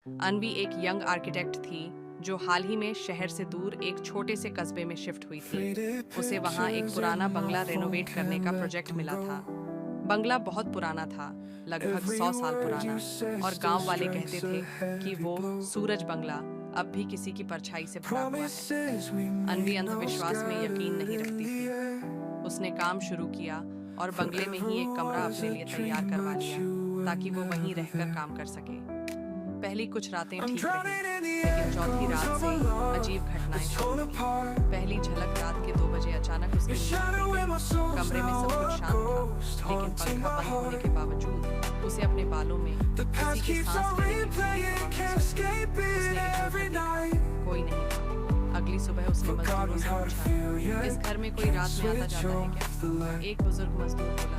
अनवी एक young architect थी जो हाल ही में शहर से दूर एक छोटे से कस्बे में शिफ्ट हुई थी। उसे वहाँ एक पुराना बंगला रेनोवेट करने का प्रोजेक्ट मिला था। बंगला बहुत पुराना था, लगभग 100 साल पुराना, और गांव वाले कहते थे कि वो सूरज बंगला अब भी किसी की परछाई से भरा हुआ है। अनवी अंधविश्वास में यकीन नहीं रखती थी। उसने काम शुरू किया और बंगले में ही एक कमरा अपने लिए तैयार करवा लिया ताकि वो वहीं रहकर काम कर सके। पहली कुछ रातें ठीक रही, लेकिन चौथी रात से अजीब घटनाएं शुरू हुईं। पहली झलक रात के 2 बजे अचानक उसकी नींद खुल गई। कमरे में सब कुछ शांत था, लेकिन पंखा बंद होने के बावजूद उसे अपने बालों में किसी की सांस लेने की उसने इधर-उधर देखा, कोई नहीं था। अगली सुबह उसने मजदूरों से पूछा, इस घर में कोई रात में आता जाता है क्या? एक बुजुर्ग मजदूर बोला,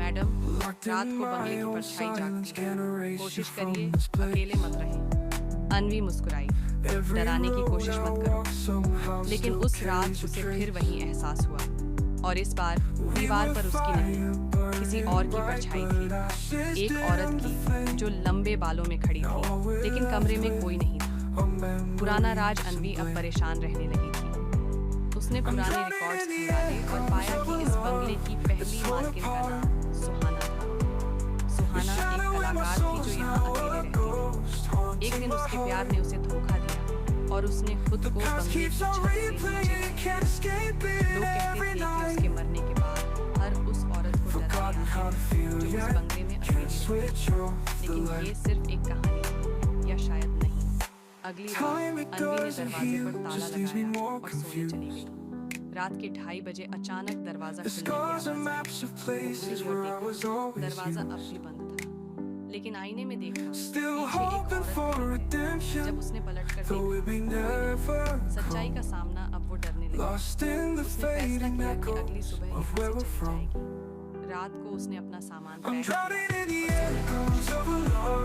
मैडम, रात को बंगले की परछाई जागती है, कोशिश करिए अकेले मत रहें। अनवी मुस्कुराई, डराने की कोशिश मत करो। लेकिन उस रात उसे फिर वही एहसास हुआ, और इस बार दीवार पर उसकी नहीं, किसी और की परछाई थी। एक औरत की जो लंबे बालों में खड़ी थी, लेकिन कमरे में कोई नहीं था। पुराना राज अनवी अब परेशान रहने लगी थी। उसने पुराने रिकॉर्ड्स खंगाले और पाया कि इस बंगले की पहली मालकिन का नाम सुहाना था। सुहाना एक कलाकार थी जो यहाँ अकेले रहती थी। एक दिन उसके प्यार ने उसे धोखा दिया और उसने खुद को बंगले की छत से नीचे गिराया। लोग कहते थे कि उसके मरने के बाद हर उस औरत को डराने आते जो उस बंगले में अकेली रहती। लेकिन ये सिर्फ एक कहानी थी, या शायद नहीं। अगली रात अनवी ने दरवाजे पर ताला लगाया और सोने चली गई। रात के 2:30 बजे अचानक दरवाजा खुलने की आवाज आई। दरवाजा अब भी बंद था, लेकिन आईने में देखा पीछे एक औरत खड़ी है। जब उसने पलटकर देखा, सच्चाई का सामना अब वो डरने लगी। उसने फैसला किया कि अगली सुबह यहाँ से चली जाएगी। रात को उसने अपना सामान पैक किया और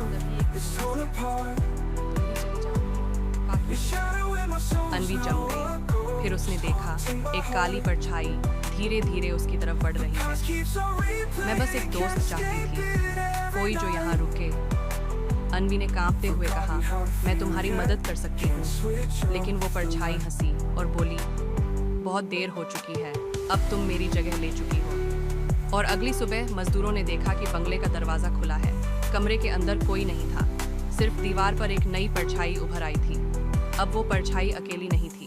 अनवी जम गई। फिर उसने देखा एक काली परछाई धीरे धीरे उसकी तरफ बढ़ रही है। मैं बस एक दोस्त चाहती थी, कोई जो यहाँ रुके। अनवी ने कांपते हुए कहा, मैं तुम्हारी मदद कर सकती हूँ। लेकिन वो परछाई हंसी और बोली, बहुत देर हो चुकी है, अब तुम मेरी जगह ले चुकी हो। और अगली सुबह मजदूरों ने देखा कि बंगले का दरवाजा खुला है। कमरे के अंदर कोई नहीं था, सिर्फ दीवार पर एक नई परछाई उभर आई थी। अब वो परछाई अकेली नहीं थी,